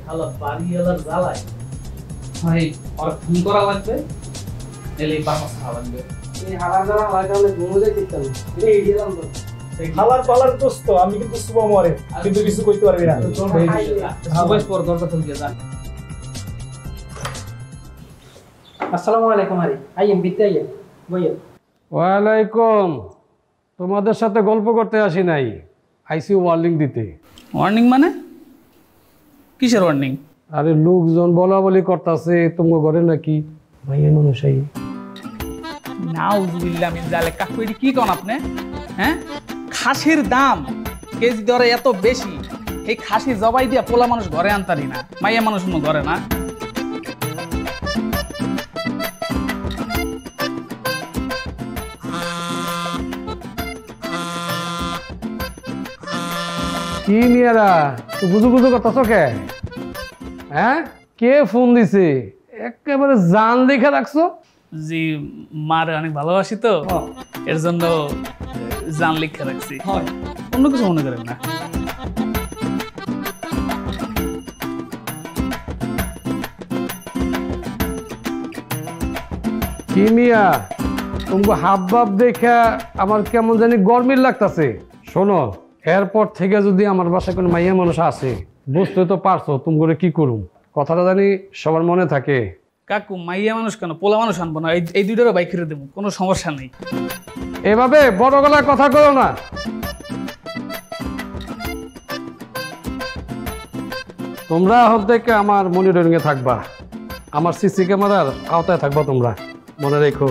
খালা বাড়ি এলার জ্বালায় ভাই আর ফোন করা লাগবে এলে বাবা খাওয়া লাগবে এই হালার জ্বালা লাগালে ঘুমো যাই দিতাম এটা এড়িয়ে দাম তো হালার পালার দোস্ত আমি কিন্তু শুভ মরে কিন্তু কিছু কইতে পারবি না সবাই পর দরজা খুলে যা আসসালামু আলাইকুম আরি আইএম বিতে আইএম বইয়েন ওয়ালাইকুম। তোমাদের সাথে গল্প করতে আসি নাই, আইসি ওয়ার্নিং দিতে। ওয়ার্নিং মানে কিসের ওয়ার্নিং? আরে লোকজন বলা বলি করতেছে তোমার ঘরে নাকি ভাইয়া মানুষ আই। নাউজুবিল্লাহ মিন যালিক। কাকু এটি কি কোন আপনি? হ্যাঁ, খাসির দাম কেজি দরে এত বেশি, এই খাসি জবাই দিয়া পোলা মানুষ ঘরে আনতারি না, মাইয়া মানুষ ঘরে না। কি নিয়ারা তো বুঝু বুঝু করতেছ কে? হ্যাঁ, কে ফোন দিছে? একেবারে জান দেখে রাখছো। জি, মারে অনেক ভালোবাসি তো এর জন্য জান লিখে রাখছি, অন্য কিছু মনে করেন না। কি মিয়া তোমাকে হাব ভাব দেখা আমার কেমন জানি গরমির লাগতেছে। শোনো, এরপর থেকে যদি আমার বাসায় কোনো মাইয়া মানুষ আসে, বুঝতে তো পারছো তুমি করে কি করুম, কথাটা জানি সবার মনে থাকে। কাকু মাইয়া মানুষ কেন, পোলা মানুষ আনবো না, এই দুইটারও বাইক ফিরে দেবো, কোনো সমস্যা নেই। এভাবে বড় গলায় কথা করো না। তোমরা এখন থেকে আমার মনিটরিং এ থাকবা, আমার সিসি ক্যামেরার আওতায় থাকবা, তোমরা মনে রেখো।